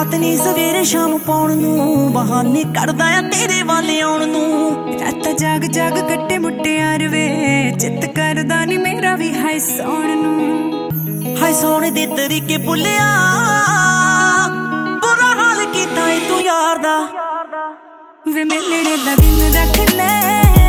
ਰਾਤ ਨੀ ਸਵੇਰੇ ਸ਼ਾਮ ਪਾਉਣ ਨੂੰ ਬਹਾਨੇ ਕਰਦਾ ਆ ਤੇਰੇ ਵੱਲ ਆਉਣ ਨੂੰ। ਰਾਤਾਂ ਜਾਗ ਜਾਗ ਕੱਟੇ ਮੁਟਿਆਰ ਵੇ ਚਿੱਤ ਕਰਦਾ ਨੀ ਮੇਰਾ ਵੀ ਹਾਏ ਸੌਣ ਨੂੰ। ਹਾਏ ਸੋਹਣੇ ਦੇ ਤਰੀਕੇ ਭੁੱਲਿਆ ਬੁਰਾ ਹਾਲ ਕੀਤਾ ਏ ਤੂੰ ਯਾਰ ਦਾ। ਵੇ ਮਿਲਣੇ ਦਾ ਦਿਨ ਰੱਖ ਲੈ